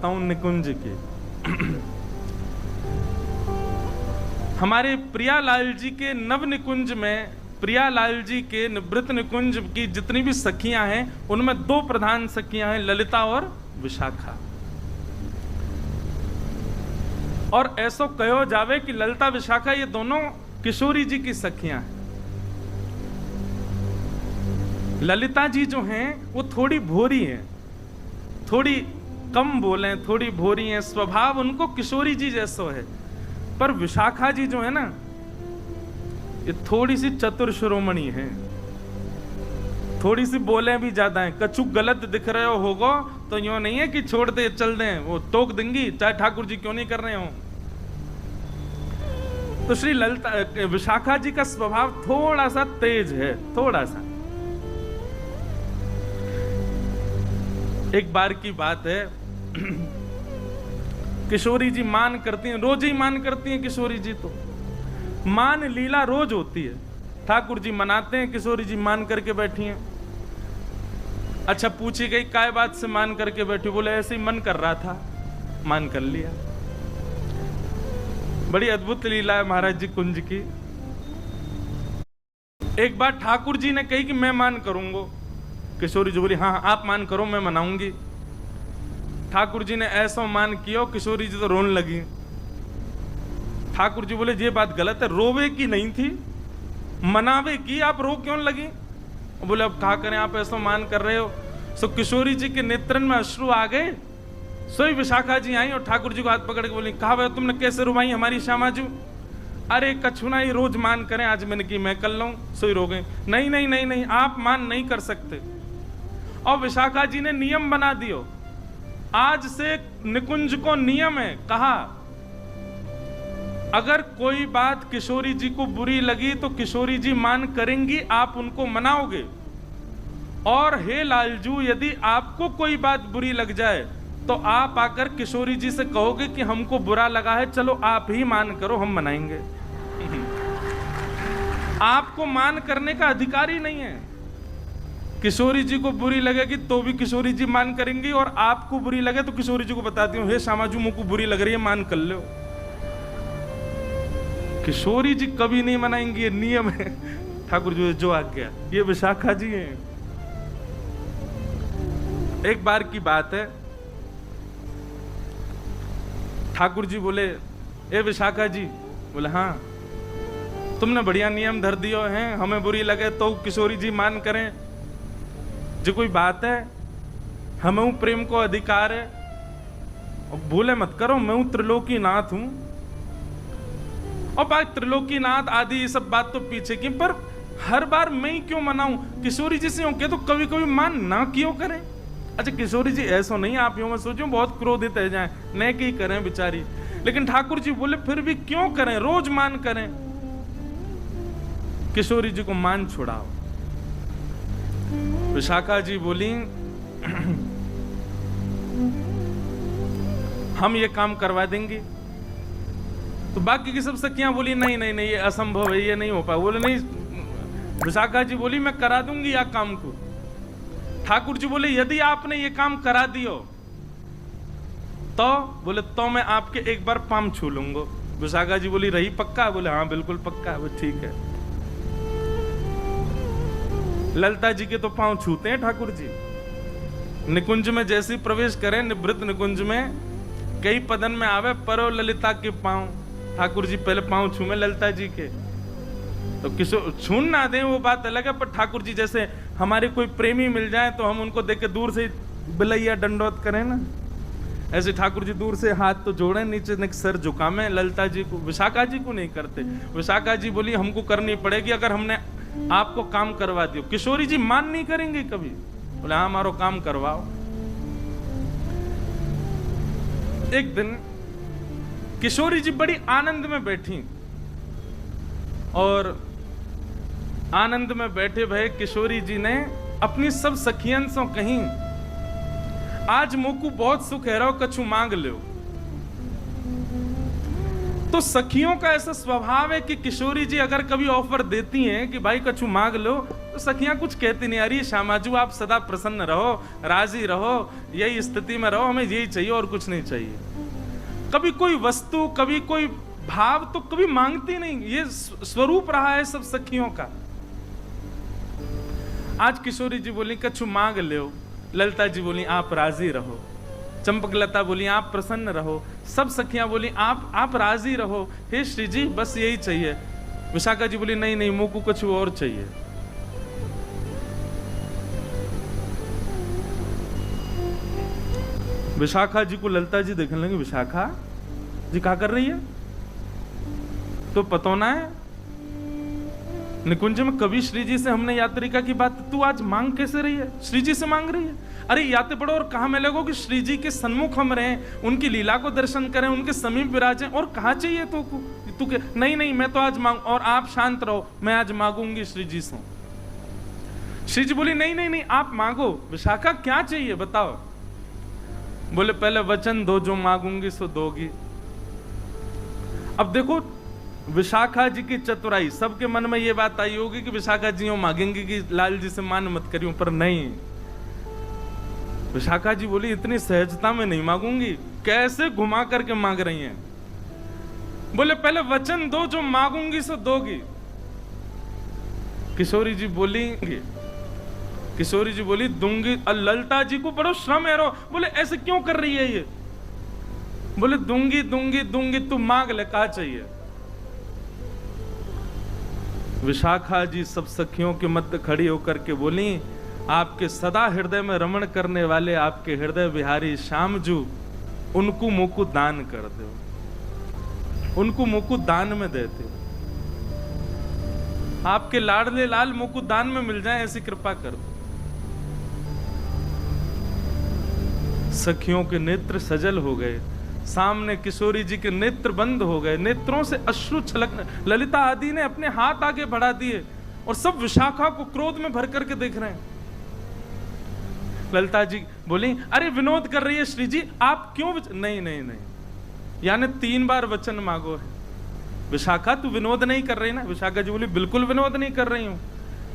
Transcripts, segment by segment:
करता हूं निकुंज की। हमारे प्रियालाल जी के नव निकुंज में, प्रियालाल जी के निवृत्त निकुंज की जितनी भी सखियां हैं उनमें दो प्रधान सखियां हैं, ललिता और विशाखा। और ऐसो कहो जावे कि ललिता विशाखा ये दोनों किशोरी जी की सखियां हैं। ललिता जी जो हैं वो थोड़ी भोरी हैं, थोड़ी कम बोले, थोड़ी भोरी हैं, स्वभाव उनको किशोरी जी जैसो है। पर विशाखा जी जो है ना, ये थोड़ी सी चतुर शिरोमणि है, थोड़ी सी बोले भी ज्यादा है। कछु गलत दिख रहे हो होगो तो यूं नहीं है कि छोड़ दे चल दें, वो टोक देंगी चाहे ठाकुर जी क्यों नहीं कर रहे हो। तो श्री ललिता विशाखा जी का स्वभाव थोड़ा सा तेज है, थोड़ा सा। एक बार की बात है, किशोरी जी मान करती हैं, रोज ही मान करती हैं किशोरी जी। तो मान लीला रोज होती है, ठाकुर जी मनाते हैं, किशोरी जी मान करके बैठी हैं। अच्छा, पूछी गई काय बात से मान करके बैठी? बोले ऐसे ही मन कर रहा था, मान कर लिया। बड़ी अद्भुत लीला है महाराज जी कुंज की। एक बार ठाकुर जी ने कही कि मैं मान करूंगा, किशोरी जी बोली हाँ आप मान करो, मैं मनाऊंगी। ठाकुर जी ने ऐसा मान किया, किशोरी जी तो रोने लगी। ठाकुर जी बोले ये बात गलत है, रोवे की नहीं थी, मनावे की, आप रो क्यों लगी? बोले अब क्या करें, आप ऐसा मान कर रहे हो। सो किशोरी जी के नेत्रन में अश्रु आ गए। सोई विशाखा जी आई और ठाकुर जी को हाथ पकड़ के बोली कहा भाई तुमने कैसे रुवाई हमारी श्यामाजू? अरे कछुना ही रोज मान करें, आज मैंने की मैं कर लूं। सोई रो गए। नहीं नहीं नहीं नहीं, आप मान नहीं कर सकते। और विशाखा जी ने नियम बना दियो, आज से निकुंज को नियम है, कहा अगर कोई बात किशोरी जी को बुरी लगी तो किशोरी जी मान करेंगी, आप उनको मनाओगे। और हे लालजू, यदि आपको कोई बात बुरी लग जाए तो आप आकर किशोरी जी से कहोगे कि हमको बुरा लगा है, चलो आप ही मान करो, हम मनाएंगे। आपको मान करने का अधिकार ही नहीं है। किशोरी जी को बुरी लगेगी तो भी किशोरी जी मान करेंगी, और आपको बुरी लगे तो किशोरी जी को बताती हूँ हे श्यामाजू मुझको बुरी लग रही है, मान कर लो। किशोरी जी कभी नहीं मनाएंगी, ये नियम है ठाकुर जी जो आज्ञा। ये विशाखा जी हैं। एक बार की बात है, ठाकुर जी बोले ए विशाखा जी, बोले हाँ तुमने बढ़िया नियम धर दियो है, हमें बुरी लगे तो किशोरी जी मान करें, जो कोई बात है, हमें प्रेम को अधिकार है। और बोले मत करो, मैं हूं त्रिलोकी नाथ हूं। और बात त्रिलोकी नाथ आदि ये सब बात तो पीछे की, पर हर बार मैं ही क्यों मनाऊं? किशोरी जी से होके तो कभी कभी मान ना क्यों करें? अच्छा किशोरी जी ऐसा नहीं, आप यूं मैं सोचूं बहुत क्रोधित है जाए, न की करें बेचारी। लेकिन ठाकुर जी बोले फिर भी क्यों करें, रोज मान करें। किशोरी जी को मान छुड़ाओ। विशाखा जी बोली हम ये काम करवा देंगे। तो बाकी की सब सखियां बोली नहीं नहीं नहीं, ये असंभव है, ये नहीं हो पाए। बोले नहीं, विशाखा जी बोली मैं करा दूंगी या काम को। ठाकुर जी बोले यदि आपने ये काम करा दियो तो, बोले तो मैं आपके एक बार पाम छू लूंगा। विशाखा जी बोली रही पक्का? बोले हाँ बिल्कुल पक्का। बोले ठीक है। ललिता जी के तो पांव छूते हैं ठाकुर जी। निकुंज में जैसे प्रवेश करें, निवृत्त निकुंज में कई पदन में आवे परो ललिता के पांव, ठाकुर जी पहले पांव छूमे ललिता जी के। तो किशोर छून ना दें वो बात अलग है, पर ठाकुर जी जैसे हमारे कोई प्रेमी मिल जाए तो हम उनको देख के दूर से बिलैया दंडोत करें ना, ऐसे ठाकुर जी दूर से हाथ तो जोड़े, नीचे सर झुकामे। ललिता जी को, विशाखा जी को नहीं करते। विशाखा जी बोली हमको करनी पड़ेगी, अगर हमने आपको काम करवा दियो। किशोरी जी मान नहीं करेंगे कभी। बोले हाँ हमारो काम करवाओ। एक दिन किशोरी जी बड़ी आनंद में बैठी, और आनंद में बैठे भय किशोरी जी ने अपनी सब सखियन से कहीं आज मोकू बहुत सुख है, रहो कछु मांग लो। तो सखियों का ऐसा स्वभाव है कि किशोरी जी अगर कभी ऑफर देती हैं कि भाई कछु मांग लो, तो सखियां कुछ कहती नहीं, अरे श्यामाजू आप सदा प्रसन्न रहो, राजी रहो, यही स्थिति में रहो, हमें यही चाहिए और कुछ नहीं चाहिए। कभी कोई वस्तु, कभी कोई भाव तो कभी मांगती नहीं, ये स्वरूप रहा है सब सखियों का। आज किशोरी जी बोली कछु मांग लो, ललिता जी बोली आप राजी रहो, चंपकलता बोली आप प्रसन्न रहो, सब सखियां बोली आप राजी रहो, हे श्री जी बस यही चाहिए। विशाखा जी बोली नहीं नहीं, मुंह को कुछ और चाहिए। विशाखा जी को ललिता जी देखने लगे, विशाखा जी क्या कर रही है, तो पता ना है निकुंज में कभी श्री जी से हमने यात्रिका की बात, तू आज मांग कैसे रही है, श्री जी से मांग रही है। अरे याते पढ़ो और कहा मिलेगो कि श्री जी के सन्मुख हम रहें, उनकी लीला को दर्शन करें, उनके समीप विराजें, और कहा चाहिए तो तू के नहीं नहीं मैं तो आज मांग, और आप शांत रहो, मैं आज मांगूंगी श्री जी से। श्री जी बोली नहीं नहीं नहीं आप मांगो। विशाखा क्या चाहिए बताओ। बोले पहले वचन दो, जो मांगूंगी सो दोगी। अब देखो विशाखा जी की चतुराई, सबके मन में ये बात आई होगी कि विशाखा जी मांगेंगी कि लाल जी से मान मत करियो, पर नहीं, विशाखा जी बोली इतनी सहजता में नहीं मांगूंगी। कैसे घुमा करके मांग रही हैं। बोले पहले वचन दो, जो मांगूंगी सो दोगी। किशोरी जी बोली दूंगी। ललिता जी को बड़ो श्रम है रो, बोले ऐसे क्यों कर रही है ये। बोले दूंगी दूंगी दूंगी, तू मांग ले, कहा चाहिए। विशाखा जी सब सखियों के मध्य खड़ी होकर के बोली, आपके सदा हृदय में रमण करने वाले आपके हृदय विहारी श्यामजू, उनको मुकुट दान कर दो, उनको मुकुट दान में देते, आपके लाडले लाल मुकुट दान में मिल जाए, ऐसी कृपा कर दो। सखियों के नेत्र सजल हो गए, सामने किशोरी जी के नेत्र बंद हो गए, नेत्रों से अश्रु छलकने। ललिता आदि ने अपने हाथ आगे बढ़ा दिए और सब विशाखा को क्रोध में भर करके देख रहे हैं। ललिता जी बोली अरे विनोद कर रही है श्री जी, आप क्यों नहीं नहीं नहीं, यानी 3 बार वचन मांगो है। विशाखा तू विनोद नहीं कर रही ना। विशाखा जी बोली बिल्कुल विनोद नहीं कर रही हूं,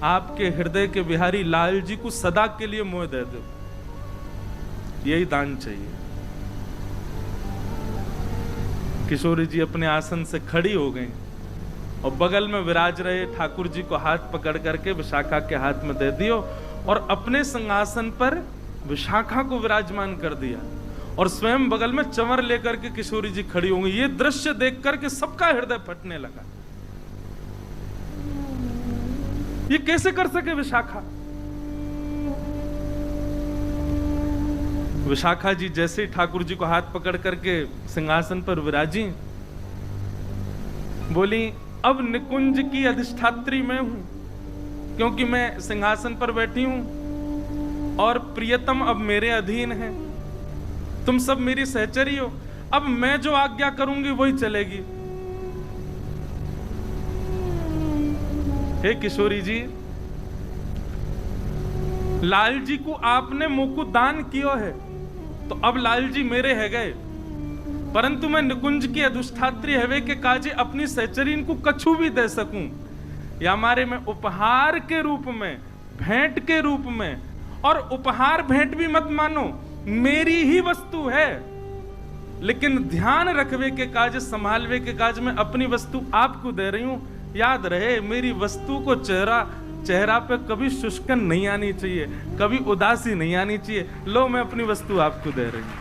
आपके हृदय के बिहारी लाल जी को सदा के लिए मोह दे दो, यही दान चाहिए। किशोरी जी अपने आसन से खड़ी हो गई और बगल में विराज रहे ठाकुर जी को हाथ पकड़ करके विशाखा के हाथ में दे दियो और अपने सिंहासन पर विशाखा को विराजमान कर दिया और स्वयं बगल में चंवर लेकर के किशोरी जी खड़ी होंगी। ये दृश्य देख करके सबका हृदय फटने लगा। ये कैसे कर सके विशाखा। विशाखा जी जैसे ही ठाकुर जी को हाथ पकड़ करके सिंहासन पर विराजी, बोली अब निकुंज की अधिष्ठात्री मैं हूं, क्योंकि मैं सिंहासन पर बैठी हूं और प्रियतम अब मेरे अधीन है, तुम सब मेरी सहचरी हो, अब मैं जो आज्ञा करूंगी वही चलेगी। हे किशोरी जी, लाल जी को आपने मुकुट दान किया है तो अब लाल जी मेरे है गए, परंतु मैं निकुंज की अधिष्ठात्री हवे के काजे अपनी सहचरीन को कछु भी दे सकूं, या हमारे में उपहार के रूप में, भेंट के रूप में, और उपहार भेंट भी मत मानो, मेरी ही वस्तु है, लेकिन ध्यान रखवे के काज, संभालवे के काज में अपनी वस्तु आपको दे रही हूं। याद रहे मेरी वस्तु को चेहरा पे कभी शुष्कन नहीं आनी चाहिए, कभी उदासी नहीं आनी चाहिए। लो मैं अपनी वस्तु आपको दे रही हूं।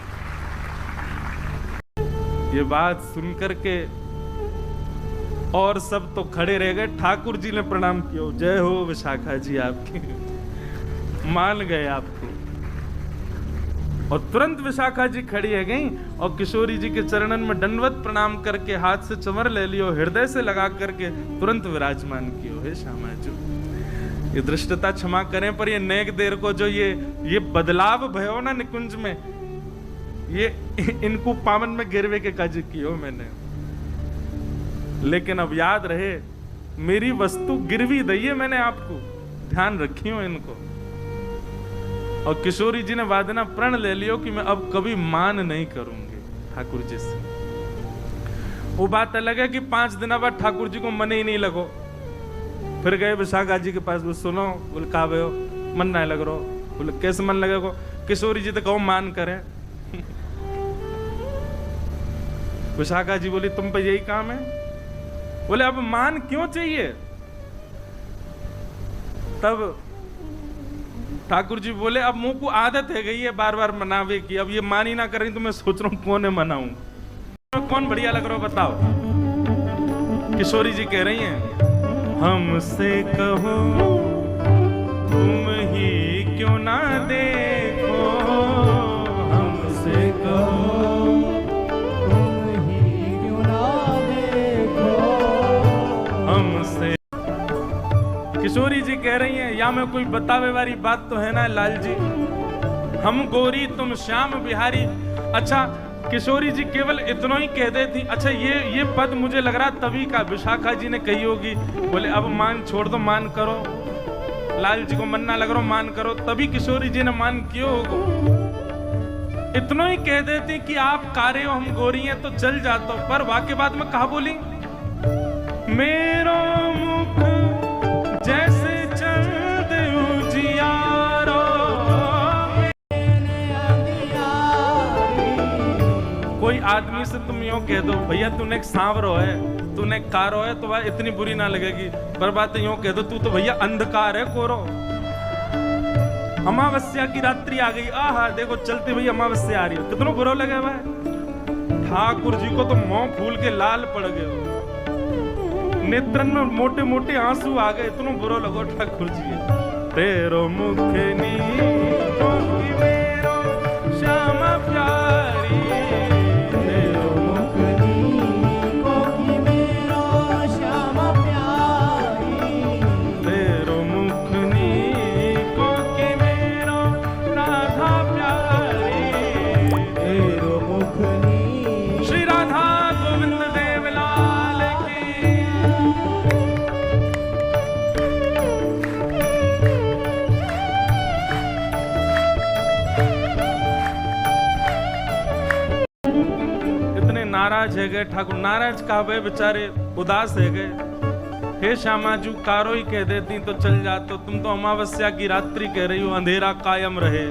ये बात सुनकर के और सब तो खड़े रह गए। ठाकुर जी ने प्रणाम किया, जय हो विशाखा जी आपकी, मान गए आपको। और तुरंत विशाखा जी खड़ी है गई और किशोरी जी के चरणन में दंडवत प्रणाम करके हाथ से चंवर ले लियो, हृदय से लगा करके तुरंत विराजमान कियो। हे श्यामा जी, ये दृष्टता क्षमा करें, पर ये नेक देर को जो ये बदलाव भयो ना निकुंज में, ये इनको पावन में गिरवे के काज कियो मैंने। लेकिन अब याद रहे मेरी वस्तु गिरवी दइए मैंने आपको, ध्यान रखियो इनको। और किशोरी जी ने वादना प्रण ले लियो कि मैं अब कभी मान नहीं करूंगी ठाकुर जी से। वो बात अलग है कि 5 दिन बाद ठाकुर जी को मन ही नहीं लगो, फिर गए विशाखा जी के पास, वो सुनो, बोले कहा भे हो, मन नहीं लग रहा। बोले कैसे मन लगेगा, किशोरी जी तो कहो मान करें। विशाखा जी बोली तुम पे यही काम है। बोले अब मान क्यों चाहिए। तब ठाकुर जी बोले अब मुंह को आदत है गई है बार बार मनावे की, अब ये मान ही ना करें तो मैं सोच रहा हूं कौन है मनाऊं, कौन बढ़िया लग रहा हो बताओ। किशोरी जी कह रही हैं हमसे कहो तुम ही क्यों ना देखो, हमसे कहो तुम ही क्यों ना देखो, हमसे। किशोरी जी कह रही हैं या मैं कोई बतावे वाली बात तो है ना लाल जी, हम गोरी तुम श्याम बिहारी। अच्छा किशोरी जी केवल इतना ही कह देती। अच्छा ये पद मुझे लग रहा तभी का विशाखा जी ने कही होगी। बोले अब मान छोड़ दो, मान करो, लाल जी को मन ना लग रहा मान करो, तभी किशोरी जी ने मान क्यों होगा। इतना ही कह देती कि आप कारे हो हम गोरी हैं तो चल जाता, पर वाक्य बाद में कहा बोली मेरो मुख जैसे चंद उजियारो, कोई आदमी से तुम यूं कह दो भैया तूने एक सांवरो है, तूने एक कारो है, तो वह इतनी बुरी ना लगेगी। पर बात यूं कह दो तू तो भैया अंधकार है कोरो, अमावस्या की रात्रि आ गई, आहा देखो चलते भैया अमावस्या आ रही है, कितना बुरा लगे भाई। ठाकुर जी को तो मुंह फूल के लाल पड़ गए, नेत्रन में मोटे मोटे आंसू आ गए, इतना बुरा लगो ठाकुर जी। तेरो मुख नीको की मेरो श्यामा प्यारी, तेरो मुख नीको की मेरो श्यामा प्यारी, तेरो मुख नीको की मेरो राधा प्यारी, तेरो मुख नी। श्री राधा गोविंद देव लाल की। नाराज है गए ठाकुर, नाराज कहा गए बेचारे उदास है गए। हे श्यामाजू कारो ही कह देती तो चल जाते, तुम तो अमावस्या की रात्रि कह रही हो, अंधेरा कायम रहे।